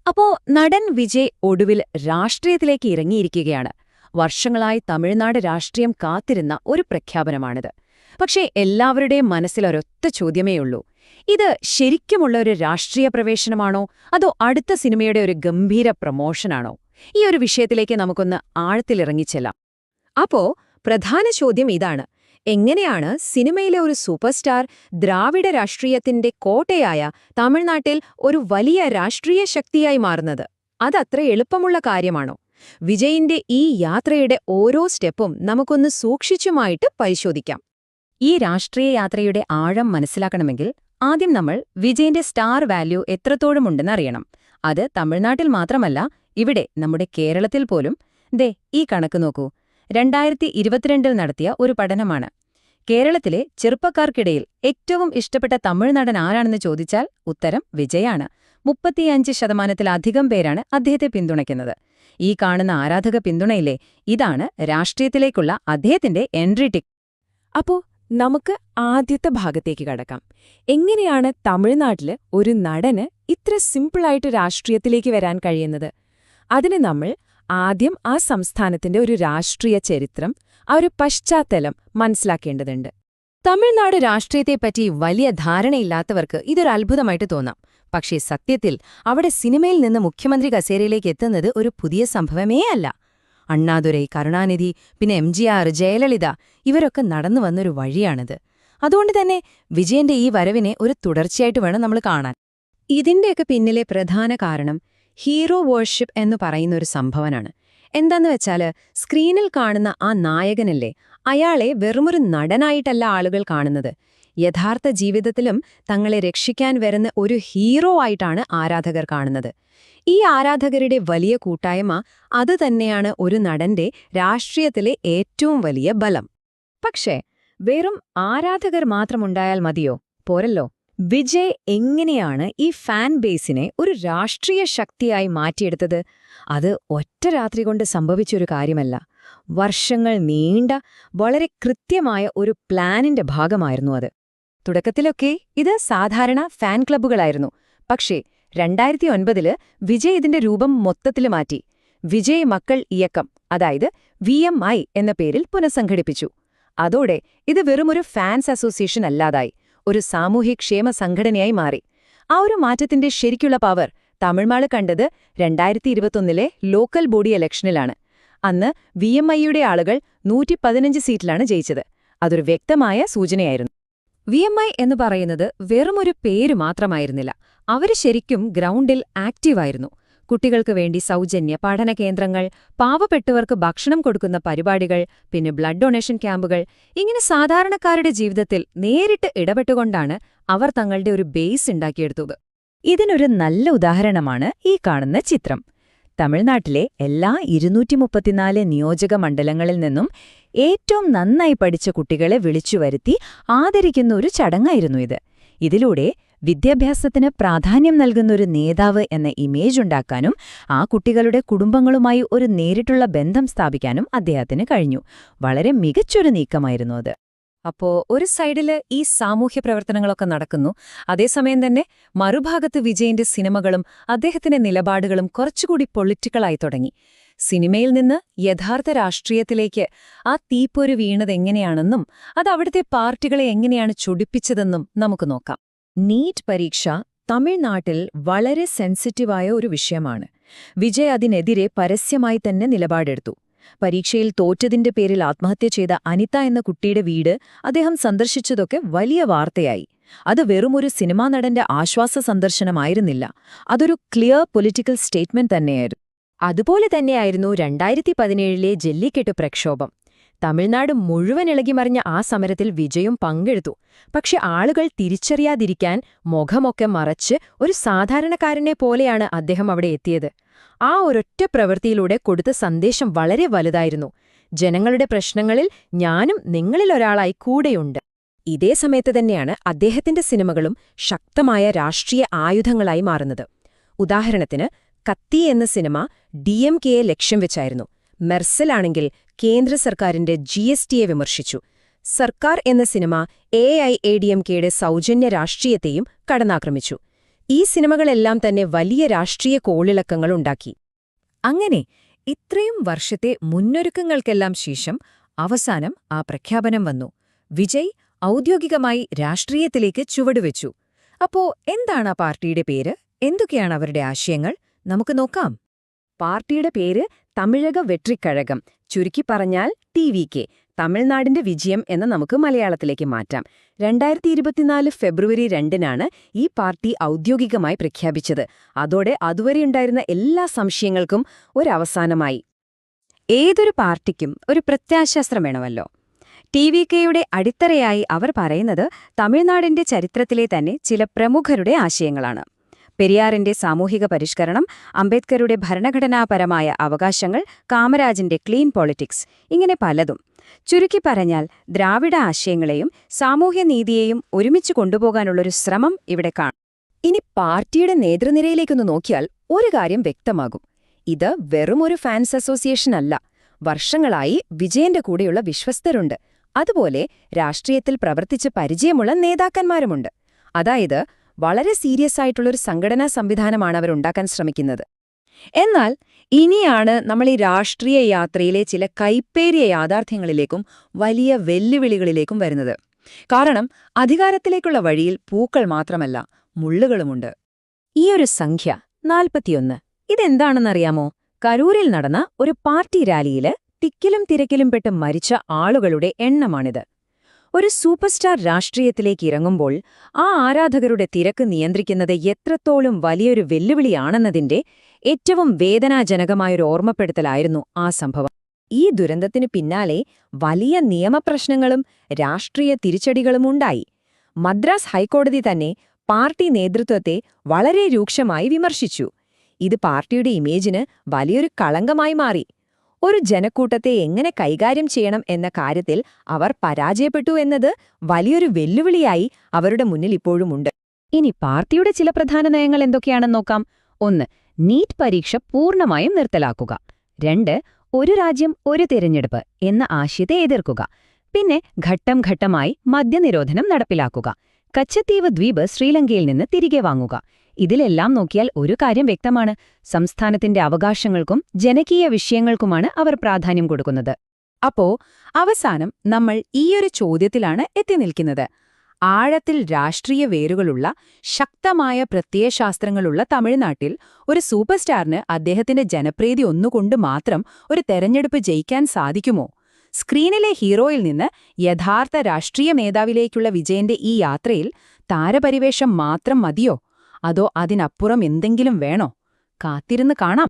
അപ്പോ നടൻ വിജയ് ഒടുവിൽ രാഷ്ട്രീയത്തിലേക്ക് ഇറങ്ങിയിരിക്കുകയാണ്. വർഷങ്ങളായി തമിഴ്നാട് രാഷ്ട്രീയം കാത്തിരുന്ന ഒരു പ്രഖ്യാപനമാണിത്. പക്ഷേ എല്ലാവരുടെയും മനസ്സിലൊരൊറ്റ ചോദ്യമേയുള്ളൂ. ഇത് ശരിക്കുമുള്ള ഒരു രാഷ്ട്രീയ പ്രവേശനമാണോ, അതോ അടുത്ത സിനിമയുടെ ഒരു ഗംഭീര പ്രമോഷനാണോ? ഈ ഒരു വിഷയത്തിലേക്ക് നമുക്കൊന്ന് ആഴത്തിലിറങ്ങിച്ചെല്ലാം. അപ്പോ പ്രധാന ചോദ്യം ഇതാണ്: എങ്ങനെയാണ് സിനിമയിലെ ഒരു സൂപ്പർ സ്റ്റാർ ദ്രാവിഡ രാഷ്ട്രീയത്തിന്റെ കോട്ടയായ തമിഴ്നാട്ടിൽ ഒരു വലിയ രാഷ്ട്രീയ ശക്തിയായി മാറുന്നത്? അതത്ര എളുപ്പമുള്ള കാര്യമാണോ? വിജയിന്റെ ഈ യാത്രയുടെ ഓരോ സ്റ്റെപ്പും നമുക്കൊന്ന് സൂക്ഷിച്ചുമായിട്ട് പരിശോധിക്കാം. ഈ രാഷ്ട്രീയ യാത്രയുടെ ആഴം മനസ്സിലാക്കണമെങ്കിൽ ആദ്യം നമ്മൾ വിജയിന്റെ സ്റ്റാർ വാല്യൂ എത്രത്തോളമുണ്ടെന്ന് അറിയണം. അത് തമിഴ്നാട്ടിൽ മാത്രമല്ല, ഇവിടെ നമ്മുടെ കേരളത്തിൽ പോലും. ഈ കണക്ക് നോക്കൂ. 2022 നടത്തിയ ഒരു പഠനമാണ്. കേരളത്തിലെ ചെറുപ്പക്കാർക്കിടയിൽ ഏറ്റവും ഇഷ്ടപ്പെട്ട തമിഴ് നടൻ ആരാണെന്ന് ചോദിച്ചാൽ ഉത്തരം വിജയാണ്. 35% പേരാണ് അദ്ദേഹത്തെ പിന്തുണയ്ക്കുന്നത്. ഈ കാണുന്ന ആരാധക പിന്തുണയില്ലേ, ഇതാണ് രാഷ്ട്രീയത്തിലേക്കുള്ള അദ്ദേഹത്തിന്റെ എൻട്രി ടിക്കറ്റ്. അപ്പോ നമുക്ക് ആദ്യത്തെ ഭാഗത്തേക്ക് കടക്കാം. എങ്ങനെയാണ് തമിഴ്നാട്ടില് ഒരു നടന് ഇത്ര സിമ്പിളായിട്ട് രാഷ്ട്രീയത്തിലേക്ക് വരാൻ കഴിയുന്നത്? അതിന് നമ്മൾ ആദ്യം ആ സംസ്ഥാനത്തിന്റെ ഒരു രാഷ്ട്രീയ ചരിത്രം, ആ ഒരു പശ്ചാത്തലം മനസ്സിലാക്കേണ്ടതുണ്ട്. തമിഴ്നാട് രാഷ്ട്രീയത്തെപ്പറ്റി വലിയ ധാരണയില്ലാത്തവർക്ക് ഇതൊരു അത്ഭുതമായിട്ട് തോന്നാം. പക്ഷേ സത്യത്തിൽ അവിടെ സിനിമയിൽ നിന്ന് മുഖ്യമന്ത്രി കസേരയിലേക്ക് എത്തുന്നത് ഒരു പുതിയ സംഭവമേ അല്ല. അണ്ണാദുരൈ, കരുണാനിധി, പിന്നെ MGR, ജയലളിത ഇവരൊക്കെ നടന്നു വന്നൊരു വഴിയാണിത്. അതുകൊണ്ട് തന്നെ വിജയന്റെ ഈ വരവിനെ ഒരു തുടർച്ചയായിട്ട് വേണം നമ്മൾ കാണാൻ. ഇതിന്റെയൊക്കെ പിന്നിലെ പ്രധാന കാരണം ഹീറോ വേർഷിപ്പ് എന്ന് പറയുന്നൊരു സംഭവനാണ്. എന്താന്ന് വെച്ചാല്, സ്ക്രീനിൽ കാണുന്ന ആ നായകനല്ലേ, അയാളെ വെറുമൊരു നടനായിട്ടല്ല ആളുകൾ കാണുന്നത്. യഥാർത്ഥ ജീവിതത്തിലും തങ്ങളെ രക്ഷിക്കാൻ വരുന്ന ഒരു ഹീറോ ആയിട്ടാണ് ആരാധകർ കാണുന്നത്. ഈ ആരാധകരുടെ വലിയ കൂട്ടായ്മ അതുതന്നെയാണ് ഒരു നടന്റെ രാഷ്ട്രീയത്തിലെ ഏറ്റവും വലിയ ബലം. പക്ഷേ വെറും ആരാധകർ മാത്രമുണ്ടായാൽ മതിയോ? പോരല്ലോ. വിജയ് എങ്ങനെയാണ് ഈ ഫാൻ ബേസിനെ ഒരു രാഷ്ട്രീയ ശക്തിയായി മാറ്റിയെടുത്തത്? അത് ഒറ്റ രാത്രി കൊണ്ട് സംഭവിച്ചൊരു കാര്യമല്ല. വർഷങ്ങൾ നീണ്ട വളരെ കൃത്യമായ ഒരു പ്ലാനിന്റെ ഭാഗമായിരുന്നു അത്. തുടക്കത്തിലൊക്കെ ഇത് സാധാരണ ഫാൻ ക്ലബ്ബുകളായിരുന്നു. പക്ഷേ 2009 വിജയ് ഇതിന്റെ രൂപം മൊത്തത്തിൽ മാറ്റി. വിജയ് മക്കൾ ഇയക്കം, അതായത് VMI എന്ന പേരിൽ പുനഃസംഘടിപ്പിച്ചു. അതോടെ ഇത് വെറുമൊരു ഫാൻസ് അസോസിയേഷൻ അല്ലാതായി, ഒരു സാമൂഹ്യക്ഷേമ സംഘടനയായി മാറി. ആ ഒരു മാറ്റത്തിന്റെ ശരിക്കുള്ള പവർ തമിഴ്നാട് കണ്ടത് 2021 ലോക്കൽ ബോഡി ഇലക്ഷനിലാണ്. അന്ന് VMIയുടെ ആളുകൾ 115 സീറ്റിലാണ് ജയിച്ചത്. അതൊരു വ്യക്തമായ സൂചനയായിരുന്നു. VMI എന്ന് പറയുന്നത് വെറുമൊരു പേര് മാത്രമായിരുന്നില്ല. അവര് ശരിക്കും ഗ്രൗണ്ടിൽ ആക്റ്റീവായിരുന്നു. കുട്ടികൾക്ക് വേണ്ടി സൗജന്യ പഠന കേന്ദ്രങ്ങൾ, പാവപ്പെട്ടവർക്ക് ഭക്ഷണം കൊടുക്കുന്ന പരിപാടികൾ, പിന്നെ ബ്ലഡ് ഡൊണേഷൻ ക്യാമ്പുകൾ, ഇങ്ങനെ സാധാരണക്കാരുടെ ജീവിതത്തിൽ നേരിട്ട് ഇടപെട്ടുകൊണ്ടാണ് അവർ തങ്ങളുടെ ഒരു ബേസ് ഉണ്ടാക്കിയെടുത്തത്. ഇതിനൊരു നല്ല ഉദാഹരണമാണ് ഈ കാണുന്ന ചിത്രം. തമിഴ്നാട്ടിലെ എല്ലാ 234 നിയോജക മണ്ഡലങ്ങളിൽ നിന്നും ഏറ്റവും നന്നായി പഠിച്ച കുട്ടികളെ വിളിച്ചുവരുത്തി ആദരിക്കുന്ന ഒരു ചടങ്ങായിരുന്നു ഇത്. ഇതിലൂടെ വിദ്യാഭ്യാസത്തിന് പ്രാധാന്യം നൽകുന്നൊരു നേതാവ് എന്ന ഇമേജ് ഉണ്ടാക്കാനും ആ കുട്ടികളുടെ കുടുംബങ്ങളുമായി ഒരു നേരിട്ടുള്ള ബന്ധം സ്ഥാപിക്കാനും അദ്ദേഹത്തിന് കഴിഞ്ഞു. വളരെ മികച്ചൊരു നീക്കമായിരുന്നു അത്. അപ്പോ ഒരു സൈഡില് ഈ സാമൂഹ്യ പ്രവർത്തനങ്ങളൊക്കെ നടക്കുന്നു, അതേസമയം തന്നെ മറുഭാഗത്ത് വിജയന്റെ സിനിമകളും അദ്ദേഹത്തിന്റെ നിലപാടുകളും കുറച്ചുകൂടി പൊളിറ്റിക്കലായി തുടങ്ങി. സിനിമയിൽ നിന്ന് യഥാർത്ഥ രാഷ്ട്രീയത്തിലേക്ക് ആ തീപ്പൊരു വീണതെങ്ങനെയാണെന്നും അത് അവിടുത്തെ പാർട്ടികളെ എങ്ങനെയാണ് ചൊടിപ്പിച്ചതെന്നും നമുക്ക് നോക്കാം. നീറ്റ് പരീക്ഷ തമിഴ്നാട്ടിൽ വളരെ സെൻസിറ്റീവായ ഒരു വിഷയമാണ്. വിജയ് അതിനെതിരെ പരസ്യമായി തന്നെ നിലപാടെടുത്തു. പരീക്ഷയിൽ തോറ്റതിന്റെ പേരിൽ ആത്മഹത്യ ചെയ്ത അനിത എന്ന കുട്ടിയുടെ വീട് അദ്ദേഹം സന്ദർശിച്ചതൊക്കെ വലിയ വാർത്തയായി. അത് വെറുമൊരു സിനിമാ നടന്റെ ആശ്വാസ സന്ദർശനമായിരുന്നില്ല, അതൊരു ക്ലിയർ പൊളിറ്റിക്കൽ സ്റ്റേറ്റ്മെന്റ് തന്നെയായിരുന്നു. അതുപോലെ തന്നെയായിരുന്നു 2017 ജല്ലിക്കെട്ട് പ്രക്ഷോഭം. തമിഴ്നാട് മുഴുവൻ ഇളകിമറിഞ്ഞ ആ സമരത്തിൽ വിജയും പങ്കെടുത്തു. പക്ഷെ ആളുകൾ തിരിച്ചറിയാതിരിക്കാൻ മുഖമൊക്കെ മറച്ച് ഒരു സാധാരണക്കാരനെ പോലെയാണ് അദ്ദേഹം അവിടെ എത്തിയത്. ആ ഒരൊറ്റ പ്രവൃത്തിയിലൂടെ കൊടുത്ത സന്ദേശം വളരെ വലുതായിരുന്നു. ജനങ്ങളുടെ പ്രശ്നങ്ങളിൽ ഞാനും നിങ്ങളിലൊരാളായി കൂടെയുണ്ട്. ഇതേ സമയത്ത് തന്നെയാണ് അദ്ദേഹത്തിന്റെ സിനിമകളും ശക്തമായ രാഷ്ട്രീയ ആയുധങ്ങളായി മാറുന്നത്. ഉദാഹരണത്തിന് കത്തി എന്ന സിനിമ DMKയെ ലക്ഷ്യം വെച്ചായിരുന്നു. മെർസലാണെങ്കിൽ കേന്ദ്ര സർക്കാരിന്റെ GSTയെ വിമർശിച്ചു. സർക്കാർ എന്ന സിനിമ AIADMKയുടെ സൗജന്യ രാഷ്ട്രീയത്തെയും കടന്നാക്രമിച്ചു. ഈ സിനിമകളെല്ലാം തന്നെ വലിയ രാഷ്ട്രീയ കോളിളക്കങ്ങളുണ്ടാക്കി. അങ്ങനെ ഇത്രയും വർഷത്തെ മുന്നൊരുക്കങ്ങൾക്കെല്ലാം ശേഷം അവസാനം ആ പ്രഖ്യാപനം വന്നു. വിജയ് ഔദ്യോഗികമായി രാഷ്ട്രീയത്തിലേക്ക് ചുവടുവെച്ചു. അപ്പോ എന്താണ് ആ പാർട്ടിയുടെ പേര്? എന്തൊക്കെയാണ് അവരുടെ ആശയങ്ങൾ? നമുക്ക് നോക്കാം. പാർട്ടിയുടെ പേര് തമിഴക വെട്രിക്കഴകം, ചുരുക്കി പറഞ്ഞാൽ TVK, തമിഴ്നാടിന്റെ വിജയം എന്ന് നമുക്ക് മലയാളത്തിലേക്ക് മാറ്റാം. 2024 ഫെബ്രുവരി 2-നാണ് ഈ പാർട്ടി ഔദ്യോഗികമായി പ്രഖ്യാപിച്ചത്. അതോടെ അതുവരെയുണ്ടായിരുന്ന എല്ലാ സംശയങ്ങൾക്കും ഒരവസാനമായി. ഏതൊരു പാർട്ടിക്കും ഒരു പ്രത്യാശാസ്ത്രം വേണമല്ലോ. TVKയുടെ അടിത്തറയായി അവർ പറയുന്നത് തമിഴ്നാടിന്റെ ചരിത്രത്തിലെ തന്നെ ചില പ്രമുഖരുടെ ആശയങ്ങളാണ്. പെരിയാറിന്റെ സാമൂഹിക പരിഷ്കരണം, അംബേദ്കറുടെ ഭരണഘടനാപരമായ അവകാശങ്ങൾ, കാമരാജിന്റെ ക്ലീൻ പൊളിറ്റിക്സ്, ഇങ്ങനെ പലതും. ചുരുക്കി പറഞ്ഞാൽ ദ്രാവിഡ ആശയങ്ങളെയും സാമൂഹ്യനീതിയെയും ഒരുമിച്ച് കൊണ്ടുപോകാനുള്ളൊരു ശ്രമം ഇവിടെ കാണാം. ഇനി പാർട്ടിയുടെ നേതൃനിരയിലേക്കൊന്ന് നോക്കിയാൽ ഒരു കാര്യം വ്യക്തമാകും. ഇത് വെറുമൊരു ഫാൻസ് അസോസിയേഷൻ അല്ല. വർഷങ്ങളായി വിജയന്റെ കൂടെയുള്ള വിശ്വസ്തരുണ്ട്. അതുപോലെ രാഷ്ട്രീയത്തിൽ പ്രവർത്തിച്ച് പരിചയമുള്ള നേതാക്കന്മാരുമുണ്ട്. അതായത് വളരെ സീരിയസ് ആയിട്ടുള്ളൊരു സംഘടനാ സംവിധാനമാണ് അവരുണ്ടാക്കാൻ ശ്രമിക്കുന്നത്. എന്നാൽ ഇനിയാണ് നമ്മൾ ഈ രാഷ്ട്രീയ യാത്രയിലെ ചില കൈപ്പേറിയ യാഥാർത്ഥ്യങ്ങളിലേക്കും വലിയ വെല്ലുവിളികളിലേക്കും വരുന്നത്. കാരണം അധികാരത്തിലേക്കുള്ള വഴിയിൽ പൂക്കൾ മാത്രമല്ല, മുള്ളുകളുമുണ്ട്. ഈയൊരു സംഖ്യ 41, ഇതെന്താണെന്നറിയാമോ? കരൂരിൽ നടന്ന ഒരു പാർട്ടി റാലിയില് തിക്കിലും തിരക്കിലും പെട്ട് മരിച്ച ആളുകളുടെ എണ്ണമാണിത്. ഒരു സൂപ്പർ സ്റ്റാർ രാഷ്ട്രീയത്തിലേക്ക് ഇറങ്ങുമ്പോൾ ആ ആരാധകരുടെ തിരക്ക് നിയന്ത്രിക്കുന്നത് എത്രത്തോളം വലിയൊരു വെല്ലുവിളിയാണെന്നതിന്റെ ഏറ്റവും വേദനാജനകമായൊരു ഓർമ്മപ്പെടുത്തലായിരുന്നു ആ സംഭവം. ഈ ദുരന്തത്തിനു പിന്നാലെ വലിയ നിയമപ്രശ്നങ്ങളും രാഷ്ട്രീയ തിരിച്ചടികളും ഉണ്ടായി. മദ്രാസ് ഹൈക്കോടതി തന്നെ പാർട്ടി നേതൃത്വത്തെ വളരെ രൂക്ഷമായി വിമർശിച്ചു. ഇത് പാർട്ടിയുടെ ഇമേജിന് വലിയൊരു കളങ്കമായി മാറി. ഒരു ജനക്കൂട്ടത്തെ എങ്ങനെ കൈകാര്യം ചെയ്യണം എന്ന കാര്യത്തിൽ അവർ പരാജയപ്പെട്ടു എന്നത് വലിയൊരു വെല്ലുവിളിയായി അവരുടെ മുന്നിൽ ഇപ്പോഴുമുണ്ട്. ഇനി പാർട്ടിയുടെ ചില പ്രധാന നയങ്ങൾ എന്തൊക്കെയാണെന്ന് നോക്കാം. 1. നീറ്റ് പരീക്ഷ പൂർണ്ണമായും നിർത്തലാക്കുക. 2. ഒരു രാജ്യം ഒരു തിരഞ്ഞെടുപ്പ് എന്ന ആശയത്തെ എതിർക്കുക. പിന്നെ ഘട്ടം ഘട്ടമായി മദ്യനിരോധനം നടപ്പിലാക്കുക. കച്ചത്തീവ് ദ്വീപ് ശ്രീലങ്കയിൽ നിന്ന് തിരികെ വാങ്ങുക. ഇതിലെല്ലാം നോക്കിയാൽ ഒരു കാര്യം വ്യക്തമാണ്: സംസ്ഥാനത്തിന്റെ അവകാശങ്ങൾക്കും ജനകീയ വിഷയങ്ങൾക്കുമാണ് അവർ പ്രാധാന്യം കൊടുക്കുന്നത്. അപ്പോ അവസാനം നമ്മൾ ഈയൊരു ചോദ്യത്തിലാണ് എത്തി നിൽക്കുന്നത്. ആഴത്തിൽ രാഷ്ട്രീയ വേരുകളുള്ള, ശക്തമായ പ്രത്യയശാസ്ത്രങ്ങളുള്ള തമിഴ്നാട്ടിൽ ഒരു സൂപ്പർ സ്റ്റാറിന് അദ്ദേഹത്തിന്റെ ജനപ്രീതി ഒന്നുകൊണ്ട് മാത്രം ഒരു തെരഞ്ഞെടുപ്പ് ജയിക്കാൻ സാധിക്കുമോ? സ്ക്രീനിലെ ഹീറോയിൽ നിന്ന് യഥാർത്ഥ രാഷ്ട്രീയ നേതാവിലേക്കുള്ള വിജയന്റെ ഈ യാത്രയിൽ താരപരിവേഷം മാത്രം മതിയോ? അതോ അതിനപ്പുറം എന്തെങ്കിലും വേണോ? കാത്തിരുന്ന് കാണാം.